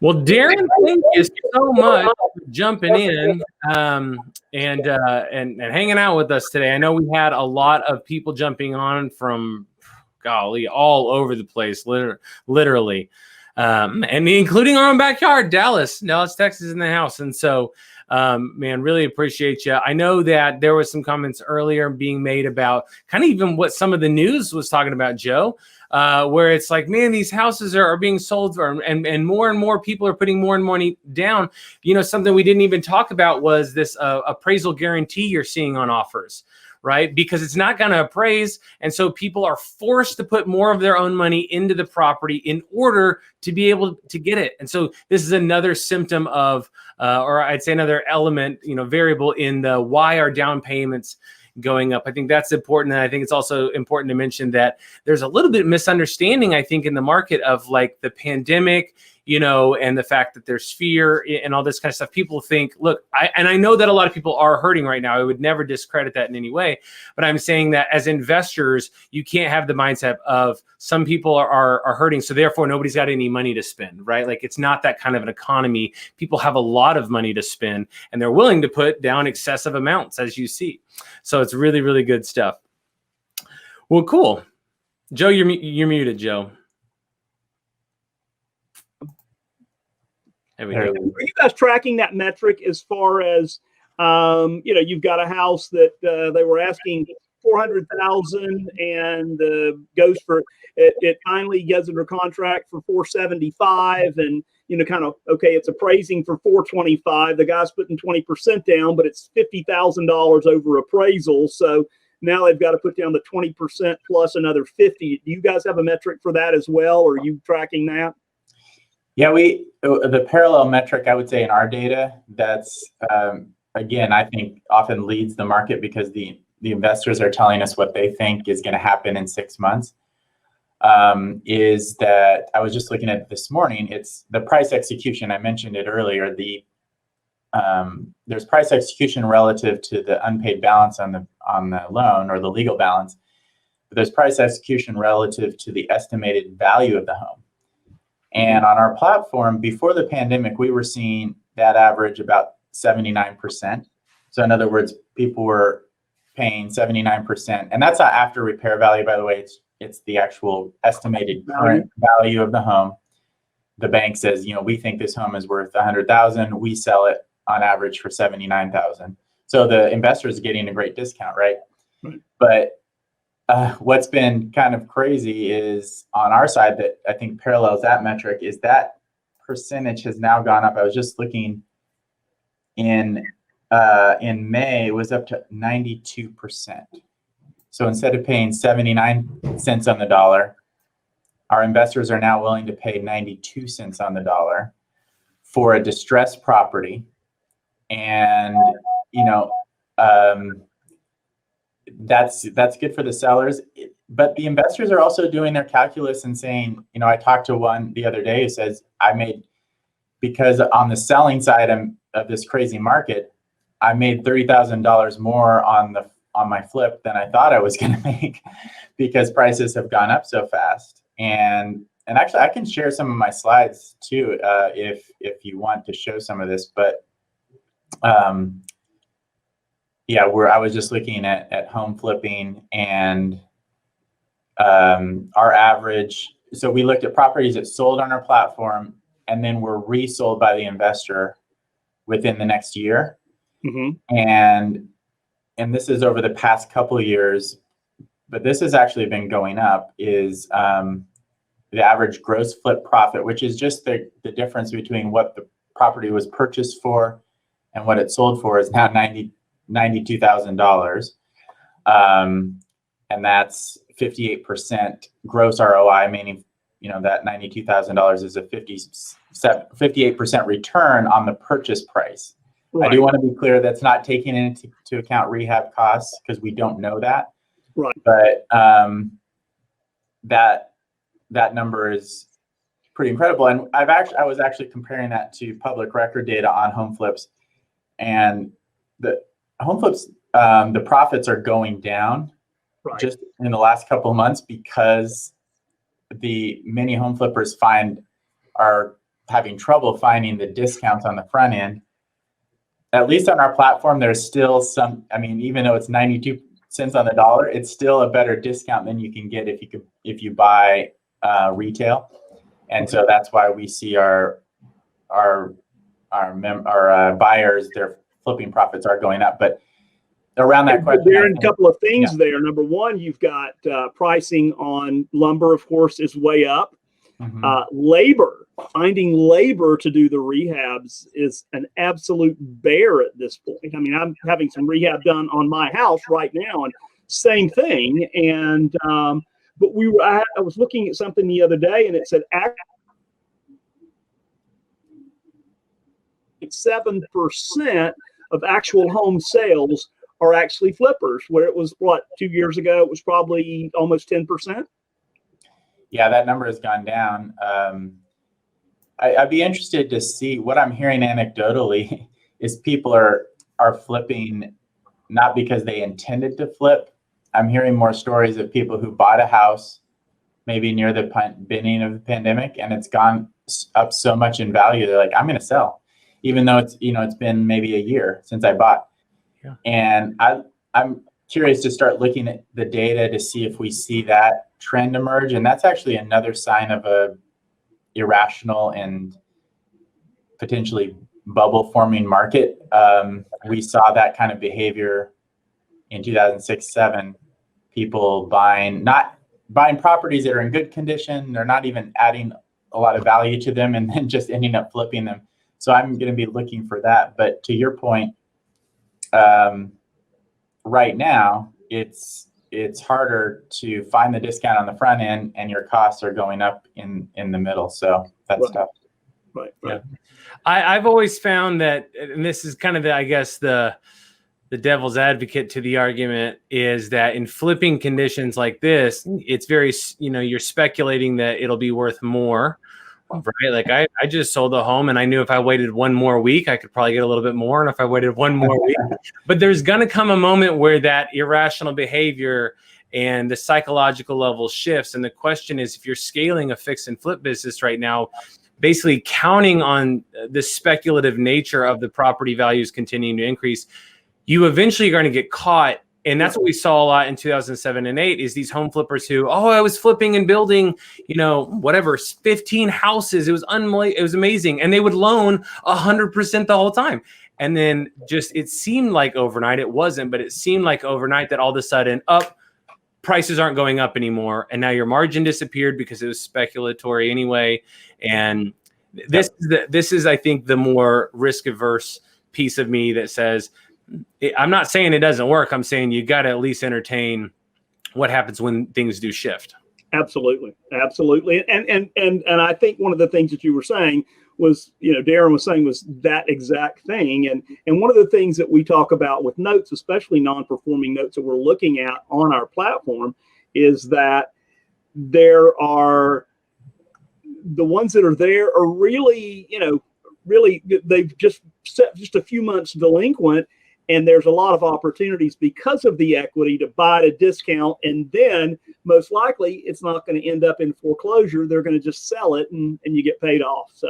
Well, Darren, thank you so much for jumping in and hanging out with us today. I know we had a lot of people jumping on from, golly, all over the place, literally, and including our own backyard, Dallas, Texas, in the house. And so, man, really appreciate you. I know that there was some comments earlier being made about kind of even what some of the news was talking about, Joe. Where it's like, man, these houses are being sold and more people are putting more and more money down. You know, something we didn't even talk about was this appraisal guarantee you're seeing on offers, right? Because it's not going to appraise. And so people are forced to put more of their own money into the property in order to be able to get it. And so this is another symptom of, or I'd say another element, variable in the why our down payments going up. I think that's important. And I think it's also important to mention that there's a little bit of misunderstanding, I think, in the market of like the pandemic, and the fact that there's fear and all this kind of stuff. People think, look, I know that a lot of people are hurting right now. I would never discredit that in any way, but I'm saying that as investors, you can't have the mindset of some people are hurting, so therefore nobody's got any money to spend, right? Like it's not that kind of an economy. People have a lot of money to spend and they're willing to put down excessive amounts, as you see. So it's really, really good stuff. Well, cool. Joe, you're muted, Joe. Are you guys tracking that metric as far as, you've got a house that they were asking $400,000 and goes for it finally gets under contract for $475,000 and okay, it's appraising for $425,000. The guy's putting 20% down, but it's $50,000 over appraisal. So now they've got to put down the 20% plus another $50,000. Do you guys have a metric for that as well? Or are you tracking that? Yeah, the parallel metric, I would say, in our data, that's again, I think often leads the market because the investors are telling us what they think is going to happen in 6 months. Is that I was just looking at it this morning. It's the price execution. I mentioned it earlier. There's price execution relative to the unpaid balance on the loan or the legal balance. But there's price execution relative to the estimated value of the home. And on our platform, before the pandemic, we were seeing that average about 79%. So in other words, people were paying 79%. And that's not after repair value, by the way. It's the actual estimated current value of the home. The bank says, we think this home is worth $100,000. We sell it on average for $79,000. So the investor is getting a great discount, right? But what's been kind of crazy is on our side that I think parallels that metric is that percentage has now gone up. I was just looking in May, it was up to 92%. So instead of paying 79 cents on the dollar, our investors are now willing to pay 92 cents on the dollar for a distressed property. And, that's good for the sellers, but the investors are also doing their calculus and saying, I talked to one the other day who says because on the selling side of this crazy market, I made $30,000 more on my flip than I thought I was going to make because prices have gone up so fast. And actually, I can share some of my slides too if you want to show some of this, but I was just looking at home flipping and our average. So we looked at properties that sold on our platform and then were resold by the investor within the next year. Mm-hmm. And this is over the past couple of years, but this has actually been going up, is the average gross flip profit, which is just the difference between what the property was purchased for and what it sold for, is now $92,000. And that's 58% gross ROI, meaning, that $92,000 is a 58% return on the purchase price. Right. I do want to be clear that's not taking into account rehab costs because we don't know that. Right. But that number is pretty incredible. And I was actually comparing that to public record data on home flips, and the home flips, the profits are going down just in the last couple of months because the many home flippers are having trouble finding the discounts on the front end. At least on our platform, there's still some, I mean, even though it's 92 cents on the dollar, it's still a better discount than you can get if you buy retail. And so that's why we see our buyers, their flipping profits are going up. But around that question, there are a couple of things there. Number one, you've got pricing on lumber, of course, is way up. Labor, finding labor to do the rehabs is an absolute bear at this point. I mean, I'm having some rehab done on my house right now, and same thing. And but I was looking at something the other day, and it said 7% of actual home sales are actually flippers, where it was 2 years ago, it was probably almost 10%. Yeah, that number has gone down. I'd be interested to see. What I'm hearing anecdotally is people are flipping not because they intended to flip. I'm hearing more stories of people who bought a house maybe near the beginning of the pandemic, and it's gone up so much in value. They're like, I'm going to sell, even though it's been maybe a year since I bought. Yeah. And I'm curious to start looking at the data to see if we see that trend emerge. And that's actually another sign of a irrational and potentially bubble forming market. We saw that kind of behavior in 2006-07, people not buying properties that are in good condition. They're not even adding a lot of value to them, and then just ending up flipping them. So I'm going to be looking for that. But to your point, right now it's harder to find the discount on the front end, and your costs are going up in the middle. So that's tough. Right. Yeah. I've always found that, and this is kind of the devil's advocate to the argument, is that in flipping conditions like this, it's very, you're speculating that it'll be worth more, right? Like I just sold a home, and I knew if I waited one more week, I could probably get a little bit more. And if I waited one more week, but there's going to come a moment where that irrational behavior and the psychological level shifts. And the question is, if you're scaling a fix and flip business right now, basically counting on the speculative nature of the property values continuing to increase, you eventually are going to get caught. And that's what we saw a lot in 2007 and 8 is these home flippers who, I was flipping and building, 15 houses. It was amazing. And they would loan 100% the whole time. And then it seemed like overnight, it wasn't, but it seemed like overnight that all of a sudden prices aren't going up anymore. And now your margin disappeared because it was speculatory anyway. And this is, I think, the more risk averse piece of me that says, I'm not saying it doesn't work. I'm saying you got to at least entertain what happens when things do shift. Absolutely. And I think one of the things that you were saying was, Darren was saying, was that exact thing. And one of the things that we talk about with notes, especially non-performing notes that we're looking at on our platform, is that there are the ones that are there are really, they've just set just a few months delinquent. And there's a lot of opportunities because of the equity to buy at a discount. And then most likely it's not going to end up in foreclosure. They're going to just sell it and you get paid off. So